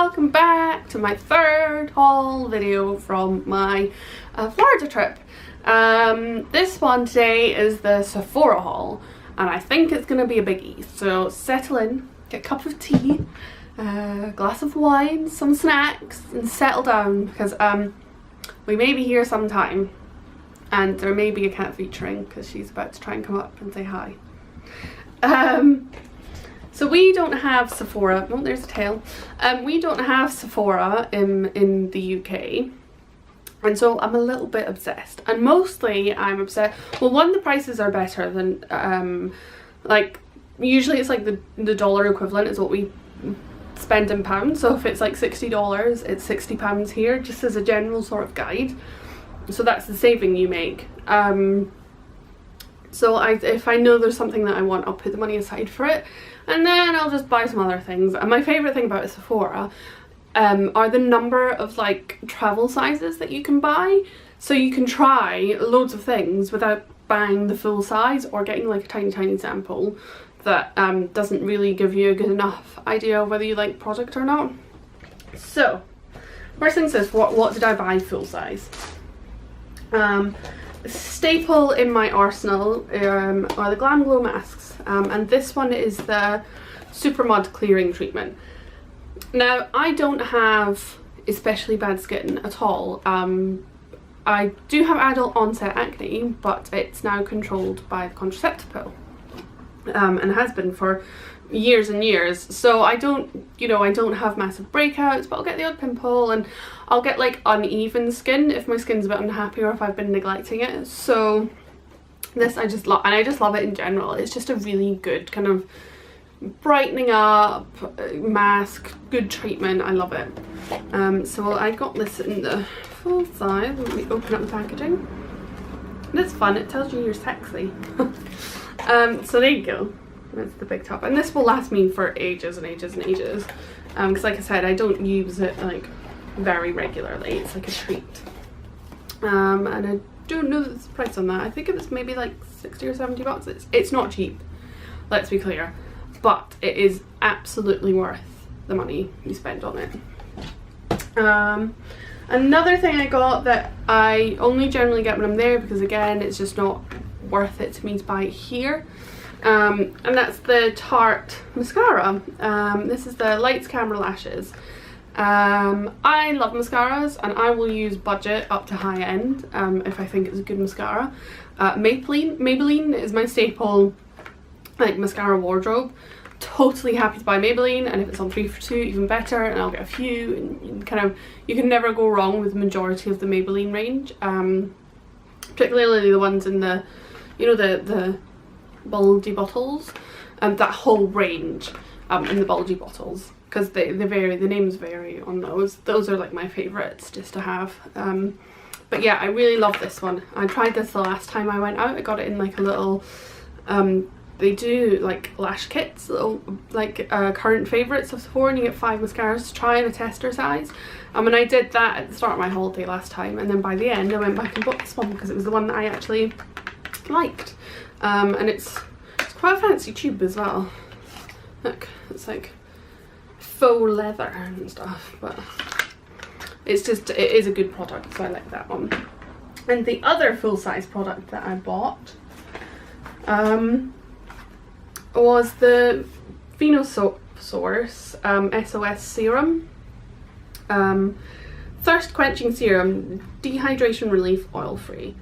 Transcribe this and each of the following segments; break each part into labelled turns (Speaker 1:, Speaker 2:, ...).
Speaker 1: welcome back to my third haul video from my Florida trip. This one today is the Sephora haul, and I think it's going to be a biggie, so settle in, get a cup of tea, a glass of wine, some snacks, and settle down because we may be here sometime and there may be a cat featuring because she's about to try and come up and say hi. So we don't have Sephora. Oh, there's a tail. We don't have Sephora in the UK, and so I'm a little bit obsessed. And mostly I'm obsessed. Well, one, the prices are better than like usually it's like the dollar equivalent is what we spend in pounds. So if it's like $60, it's £60 here, just as a general sort of guide. So that's the saving you make. So if I know there's something that I want, I'll put the money aside for it, and then I'll just buy some other things. And my favourite thing about Sephora are the number of like travel sizes that you can buy. So you can try loads of things without buying the full size or getting like a tiny sample that doesn't really give you a good enough idea of whether you like product or not. So first thing says, what did I buy full size? Staple in my arsenal are the Glam Glow masks, and this one is the Super Mud Clearing Treatment. Now, I don't have especially bad skin at all. I do have adult onset acne, but it's now controlled by the contraceptive pill, and has been for years and years. So I don't have massive breakouts, but I'll get the odd pimple, and I'll get like uneven skin if my skin's a bit unhappy or if I've been neglecting it. So this I just love, and I just love it in general. It's just a really good kind of brightening up mask, good treatment. I love it. So I got this in the full size. Let me open up the packaging. And it's fun, it tells you you're sexy. So there you go. That's the big top, and this will last me for ages and ages and ages, because like I said, I don't use it like very regularly. It's like a treat, and I don't know the price on that. I think it was maybe like 60 or 70 bucks. It's not cheap, let's be clear, but it is absolutely worth the money you spend on it. Another thing I got that I only generally get when I'm there, because again it's just not worth it to me to buy it here, and that's the Tarte mascara. This is the Lights Camera Lashes. I love mascaras, and I will use budget up to high end if I think it's a good mascara. Maybelline is my staple like mascara wardrobe. Totally happy to buy Maybelline, and if it's on 3 for 2 even better, and I'll get a few, and you can never go wrong with the majority of the Maybelline range, particularly the ones in the the bulgy bottles, and that whole range in the bulgy bottles, because they vary, the names vary on those are like my favorites just to have. But yeah, I really love this one. I tried this the last time I went out. I got it in like a little they do like lash kits, little like current favorites of Sephora, and you get 5 mascaras to try in a tester size. And I did that at the start of my holiday last time, and then by the end I went back and bought this one because it was the one that I actually liked. And it's quite a fancy tube as well. Look, it's like faux leather and stuff, but it is a good product, so I like that one. And the other full-size product that I bought was the Source SOS serum, thirst quenching serum, dehydration relief, oil free.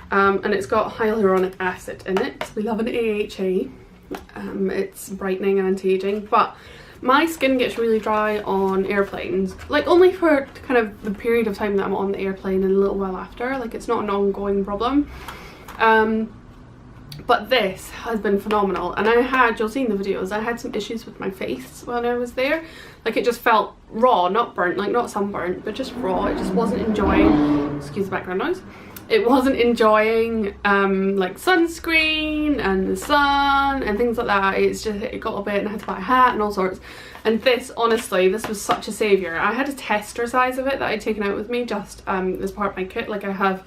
Speaker 1: And it's got hyaluronic acid in it. We love an AHA. It's brightening and anti-aging, but my skin gets really dry on airplanes, like only for kind of the period of time that I'm on the airplane and a little while after. Like, it's not an ongoing problem. But this has been phenomenal, and you'll see in the videos, I had some issues with my face when I was there. Like, it just felt raw, not burnt, like not sunburnt, but just raw. It just wasn't enjoying, excuse the background noise, it wasn't enjoying like sunscreen and the sun and things like that. It got a bit, and I had to buy a hat and all sorts. And this, honestly, this was such a saviour. I had a tester size of it that I'd taken out with me just as part of my kit. Like, I have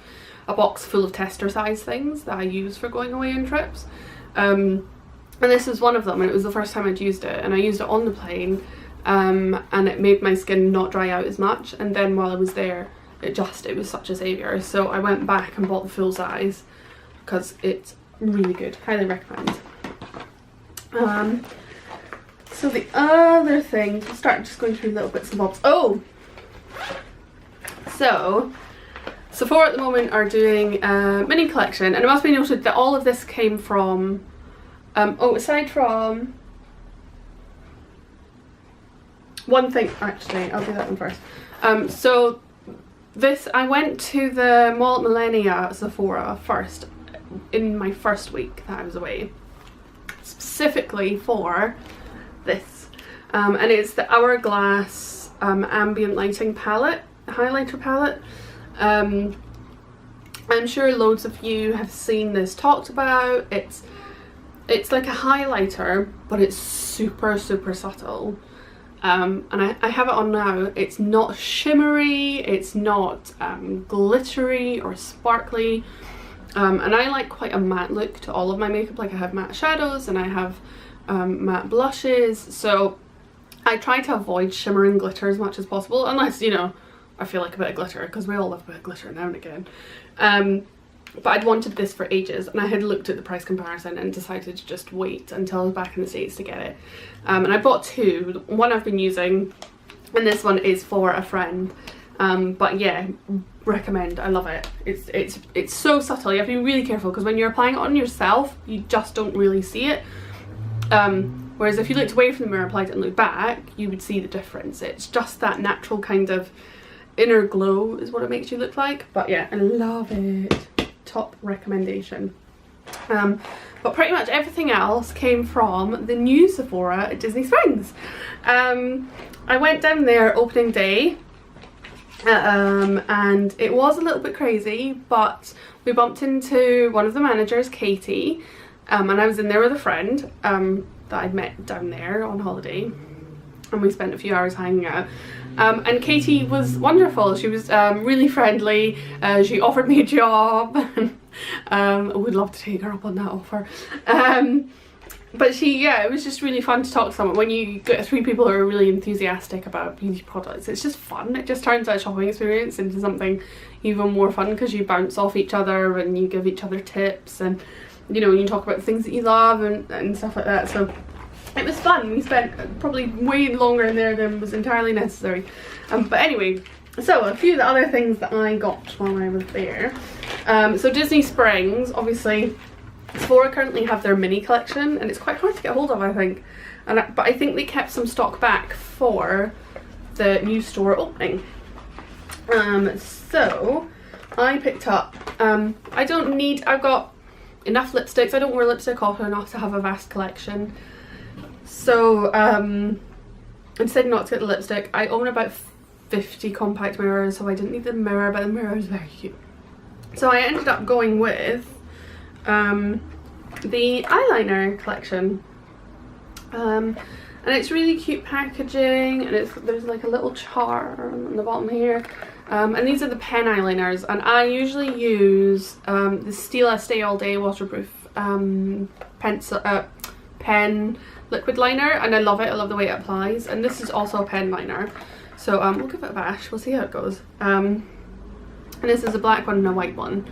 Speaker 1: a box full of tester size things that I use for going away on trips, and this was one of them, and it was the first time I'd used it, and I used it on the plane, and it made my skin not dry out as much, and then while I was there it was such a saviour. So I went back and bought the full size because it's really good. Highly recommend. So the other things, we'll start just going through little bits and bobs. Oh! So, Sephora at the moment are doing a mini collection, and it must be noted that all of this came from, aside from one thing, actually, I'll do that one first. So this, I went to the Mall at Millennia Sephora first, in my first week that I was away, specifically for this, and it's the Hourglass ambient lighting palette, highlighter palette. I'm sure loads of you have seen this talked about. It's like a highlighter, but it's super subtle. And I have it on now. It's not shimmery, it's not glittery or sparkly, and I like quite a matte look to all of my makeup. Like I have matte shadows and I have matte blushes, so I try to avoid shimmer and glitter as much as possible, unless, you know, I feel like a bit of glitter, because we all love a bit of glitter now and again. But I'd wanted this for ages, and I had looked at the price comparison and decided to just wait until I was back in the States to get it. And I bought two. One I've been using, and this one is for a friend. But yeah, recommend. I love it. It's so subtle. You have to be really careful, because when you're applying it on yourself, you just don't really see it. Whereas if you looked away from the mirror, applied it and looked back, you would see the difference. It's just that natural kind of inner glow is what it makes you look like. But yeah, I love it. Top recommendation. But pretty much everything else came from the new Sephora at Disney Springs. I went down there opening day, and it was a little bit crazy, but we bumped into one of the managers, Katie, and I was in there with a friend that I'd met down there on holiday, and we spent a few hours hanging out. And Katie was wonderful. She was really friendly. She offered me a job. I would love to take her up on that offer. But it was just really fun to talk to someone. When you get three people who are really enthusiastic about beauty products, it's just fun. It just turns that shopping experience into something even more fun, because you bounce off each other and you give each other tips, and you know, you talk about things that you love and stuff like that. So it was fun. We spent probably way longer in there than was entirely necessary. But anyway, so a few of the other things that I got while I was there. So Disney Springs, obviously, Sephora currently have their mini collection, and it's quite hard to get hold of, I think. But I think they kept some stock back for the new store opening. So I picked up, I've got enough lipsticks. I don't wear lipstick often enough to have a vast collection. So I decided not to get the lipstick. I own about 50 compact mirrors, so I didn't need the mirror, but the mirror is very cute. So I ended up going with the eyeliner collection. And it's really cute packaging, and there's like a little chart on the bottom here. And these are the pen eyeliners, and I usually use the Stila Stay All Day waterproof pen liquid liner, and I love it. I love the way it applies, and this is also a pen liner, so we'll give it a bash. We'll see how it goes. And this is a black one and a white one,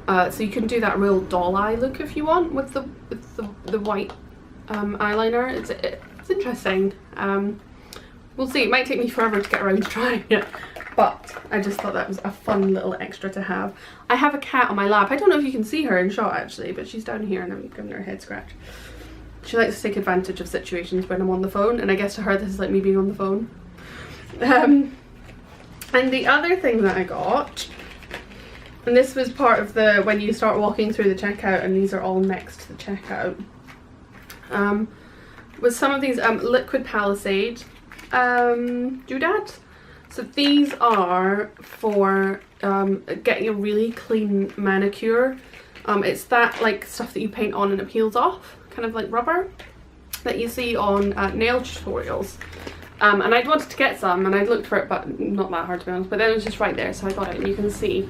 Speaker 1: so you can do that real doll eye look if you want with the white eyeliner. It's interesting. We'll see. It might take me forever to get around to trying it, but I just thought that was a fun little extra to have. I have a cat on my lap. I don't know if you can see her in shot actually, but she's down here and I'm giving her a head scratch. She likes to take advantage of situations when I'm on the phone, and I guess to her this is like me being on the phone. And the other thing that I got, and this was part of the, when you start walking through the checkout, and these are all next to the checkout, was some of these liquid Palisade doodads. So these are for getting a really clean manicure. It's that like stuff that you paint on and it peels off, kind of like rubber, that you see on nail tutorials. And I'd wanted to get some, and I'd looked for it, but not that hard to be honest, but then it was just right there, so I got it. And you can see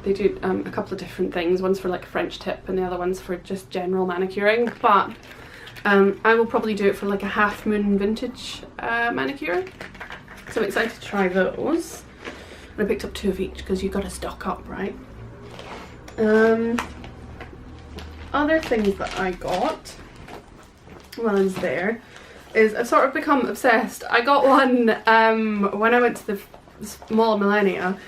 Speaker 1: they do a couple of different things. One's for like a French tip and the other one's for just general manicuring. But I will probably do it for like a Half Moon vintage manicure, so I'm excited to try those. And I picked up 2 of each because you've got to stock up, right? Other things that I got while I was there is I've sort of become obsessed. I got one when I went to the mall Millennia.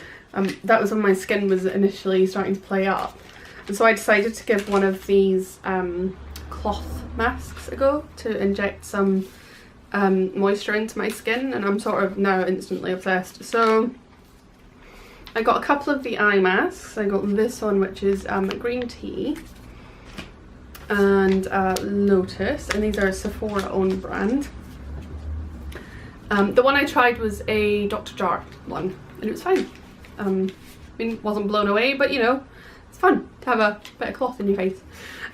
Speaker 1: That was when my skin was initially starting to play up, and so I decided to give one of these cloth masks a go to inject some moisture into my skin, and I'm sort of now instantly obsessed. So I got a couple of the eye masks. I got this one, which is green tea and lotus, and these are a Sephora own brand. The one I tried was a Dr. Jart one, and it was fine. I mean, wasn't blown away, but you know, it's fun to have a bit of cloth in your face.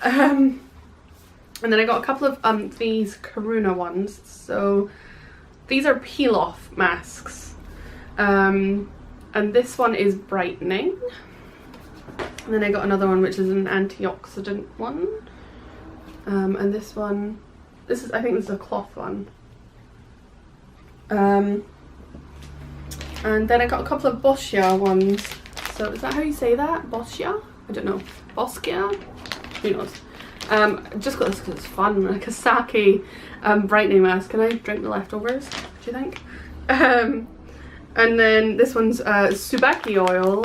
Speaker 1: And then I got a couple of these Karuna ones. So these are peel off masks, and this one is brightening. And then I got another one which is an antioxidant one, and this one, I think this is a cloth one. And then I got a couple of Boscia ones. So is that how you say that? Boscia? I don't know. Boscia? Who knows? Just got this because it's fun, like a sake brightening mask. Can I drink the leftovers, do you think? And then this one's Subaki oil,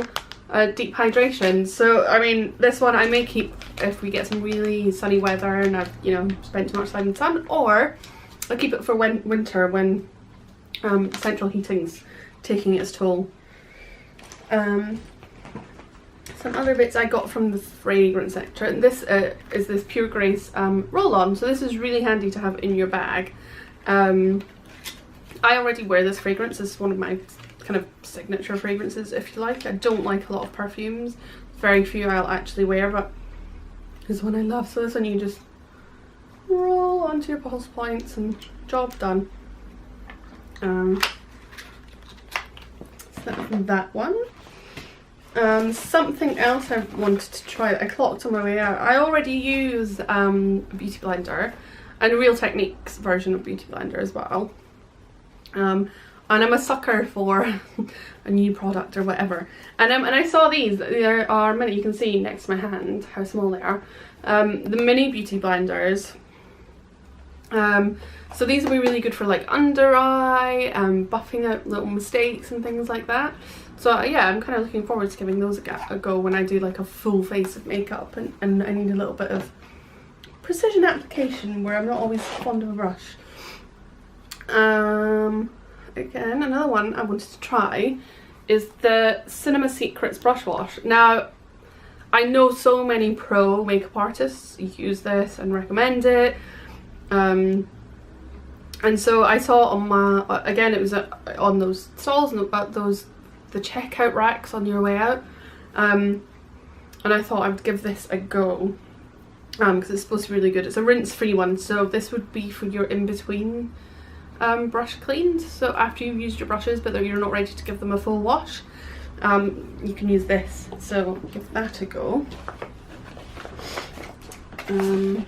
Speaker 1: deep hydration. So I mean, this one I may keep if we get some really sunny weather and I've, you know, spent too much time in the sun, or I'll keep it for winter when central heating's taking its toll. Some other bits I got from the fragrance sector, and this is this Pure Grace roll-on. So this is really handy to have in your bag. I already wear this fragrance. This is one of my kind of signature fragrances, if you like. I don't like a lot of perfumes. Very few I'll actually wear, but this is one I love. So this one you just roll onto your pulse points and job done. So that one. Something else I wanted to try that I clocked on my way out. I already use Beauty Blender and Real Techniques version of Beauty Blender as well. And I'm a sucker for a new product or whatever. And I saw these. There are many. You can see next to my hand how small they are. The mini Beauty Blenders. So these will be really good for like under eye, buffing out little mistakes and things like that. So yeah, I'm kind of looking forward to giving those a go when I do like a full face of makeup and I need a little bit of precision application where I'm not always fond of a brush. Again, another one I wanted to try is the Cinema Secrets brush wash. Now, I know so many pro makeup artists use this and recommend it. And so I saw on my, again, it was on those stalls and the checkout racks on your way out, and I thought I would give this a go because it's supposed to be really good. It's a rinse-free one, so this would be for your in-between brush cleans. So after you've used your brushes but you're not ready to give them a full wash, you can use this. So give that a go. And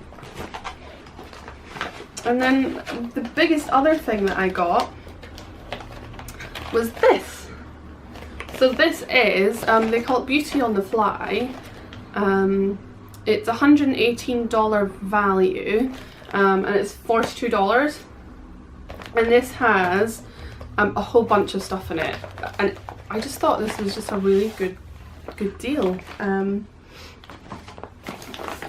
Speaker 1: then the biggest other thing that I got was this. So this is, they call it Beauty on the Fly. It's $118 value, and it's $42. And this has a whole bunch of stuff in it. And I just thought this was just a really good deal. And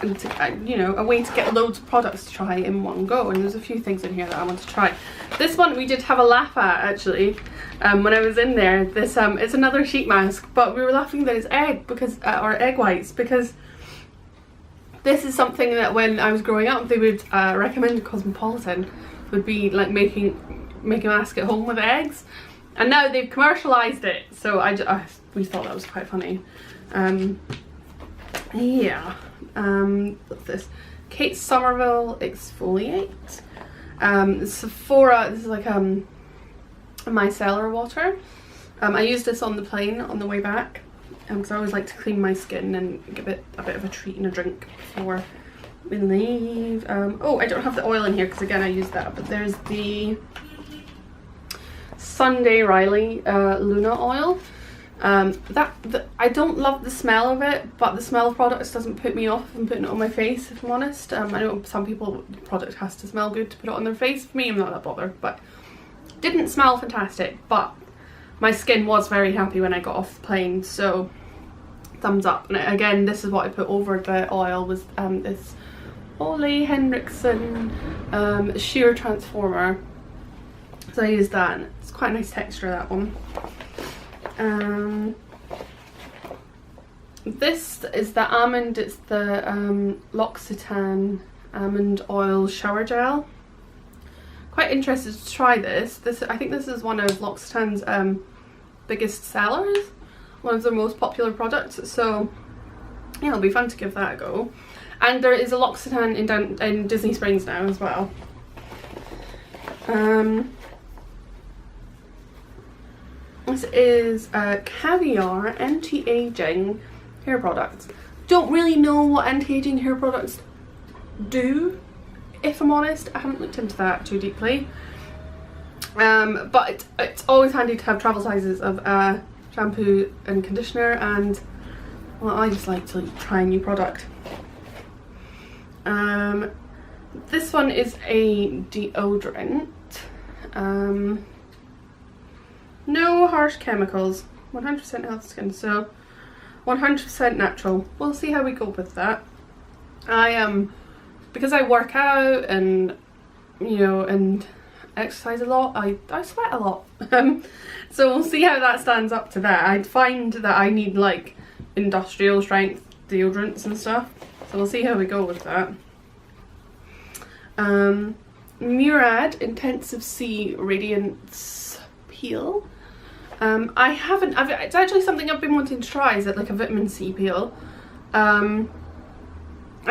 Speaker 1: to, you know, a way to get loads of products to try in one go. And there's a few things in here that I want to try. This one we did have a laugh at actually when I was in there. This it's another sheet mask, but we were laughing that it's egg because or egg whites, because this is something that when I was growing up they would recommend. Cosmopolitan would be like making a mask at home with eggs, and now they've commercialized it. So we thought that was quite funny. Yeah. What's this? Kate Somerville Exfoliate. Sephora, this is like a micellar water. I used this on the plane on the way back because I always like to clean my skin and give it a bit of a treat and a drink before believe, oh, I don't have the oil in here because again I used that, but there's the Sunday Riley Luna oil. I don't love the smell of it, but the smell of products doesn't put me off from putting it on my face, if I'm honest. I know some people, the product has to smell good to put it on their face. For me, I'm not that bothered, but didn't smell fantastic, but my skin was very happy when I got off the plane, so thumbs up. And again, this is what I put over the oil, was this Ole Henriksen sheer transformer. So I used that, and it's quite a nice texture, that one. This is the almond, it's the L'Occitane almond oil shower gel. Quite interested to try this. I think this is one of L'Occitane's biggest sellers, one of their most popular products, so yeah, it'll be fun to give that a go. And there is a L'Occitane in Disney Springs now as well. This is Caviar anti-aging hair products. Don't really know what anti-aging hair products do, if I'm honest. I haven't looked into that too deeply. But it's always handy to have travel sizes of shampoo and conditioner, and well, I just like to try a new product. This one is a deodorant. No harsh chemicals, 100% healthy skin, so 100% natural. We'll see how we go with that. Because I work out and, you know, and exercise a lot, I sweat a lot. So we'll see how that stands up to that. I'd find that I need like industrial strength deodorants and stuff, so we'll see how we go with that. Murad Intensive C Radiance Peel. It's actually something I've been wanting to try. Is it like a vitamin C peel? I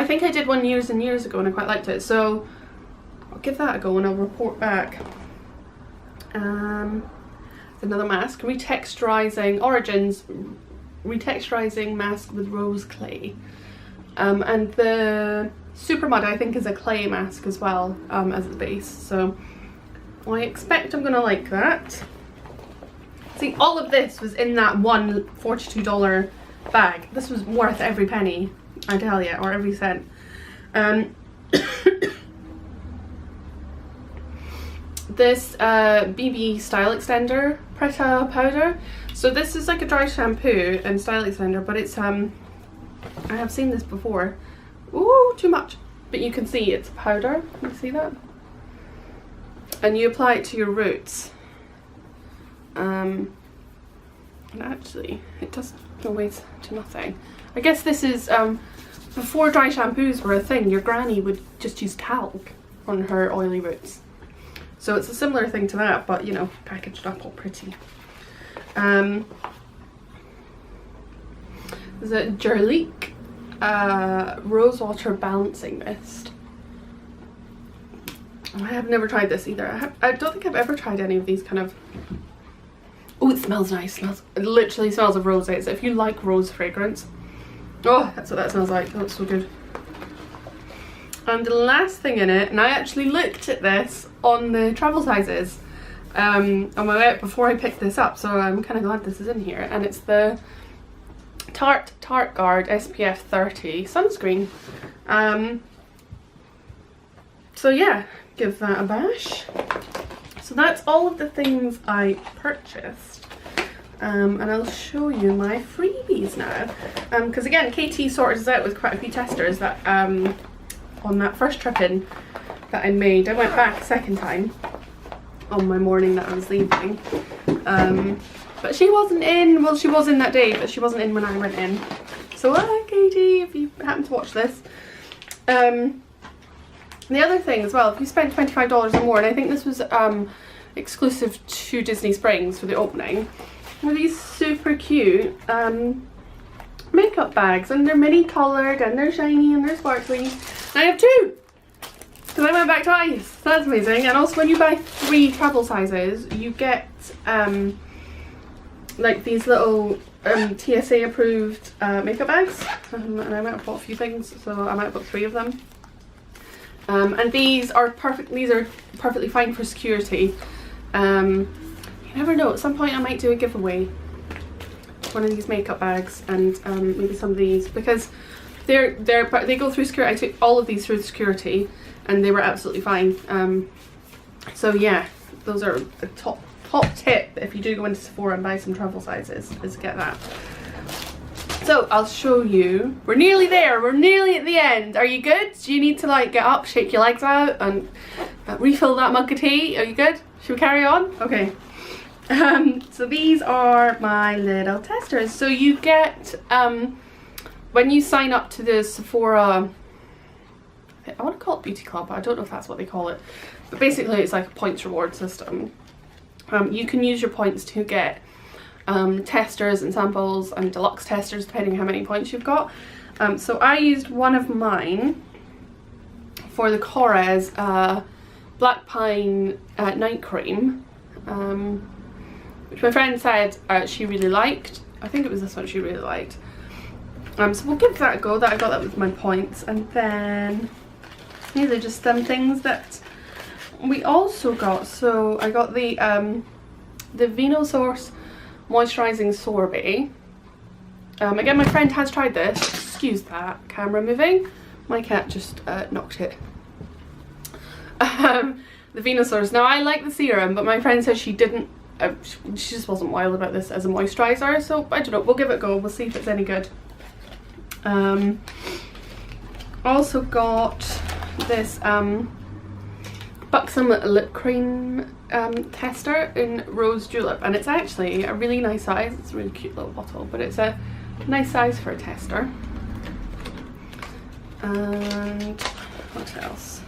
Speaker 1: think I did one years and years ago and I quite liked it, so I'll give that a go and I'll report back. Another mask, retexturizing Origins retexturizing mask with rose clay, and the Super Mud I think is a clay mask as well, as the base, so I expect I'm gonna like that. See, all of this was in that one $42 bag. This was worth every penny, I tell you, or every cent. This BB Style Extender Preta powder. So this is like a dry shampoo and style extender, but it's I have seen this before. Ooh, too much. But you can see it's powder. Can you see that? And you apply it to your roots. And actually, it does go away to nothing. I guess this is before dry shampoos were a thing. Your granny would just use talc on her oily roots. So it's a similar thing to that, but you know, packaged up all pretty. There's a Jerlique Rosewater Balancing Mist. I have never tried this either. I don't think I've ever tried any of these kind of... Oh, it smells nice. It literally smells of roses. If you like rose fragrance. Oh, that's what that smells like. Oh, it's so good. And the last thing in it, and I actually looked at this on the travel sizes on my way out before I picked this up, so I'm kind of glad this is in here. And it's the Tarte Guard SPF 30 sunscreen. So yeah, give that a bash. So that's all of the things I purchased, and I'll show you my freebies now, because again KT sorted us out with quite a few testers that on that first trip in that I made. I went back a second time on my morning that I was leaving, but she wasn't in. Well, she was in that day, but she wasn't in when I went in. So hi Katie, if you happen to watch this. The other thing as well, if you spend $25 or more, and I think this was exclusive to Disney Springs for the opening, were these super cute makeup bags, and they're mini coloured and they're shiny and they're sparkly. I have two because I went back twice. So that's amazing. And also when you buy 3 travel sizes, you get like these little TSA approved makeup bags, and I might have bought a few things, so I might have bought 3 of them. And these are perfectly fine for security. You never know, at some point I might do a giveaway, one of these makeup bags, and maybe some of these, because they go through security. I took all of these through security and they were absolutely fine. So yeah, those are the top tip if you do go into Sephora and buy some travel sizes, is get that. So I'll show you. We're nearly there. We're nearly at the end. Are you good? Do you need to like get up, shake your legs out, and refill that mug of tea? Are you good? Should we carry on? Okay. So these are my little testers. So you get when you sign up to the Sephora, I want to call it Beauty Club, but I don't know if that's what they call it. But basically it's like a points reward system. You can use your points to get testers and samples and deluxe testers depending how many points you've got. So I used one of mine for the Korres Black Pine night cream, which my friend said she really liked. I think it was this one she really liked. So we'll give that a go. I got that with my points. And then these are just some things that we also got. So I got the Venosource moisturizing sorbet. Again, my friend has tried this. Excuse that camera moving. My cat just knocked it. The Venosource. Now I like the serum, but my friend says she didn't. She just wasn't wild about this as a moisturizer. So I don't know. We'll give it a go. We'll see if it's any good. Also got this Buxom lip cream tester in Rose Julep, and it's actually a really nice size. It's a really cute little bottle, but it's a nice size for a tester. And what else?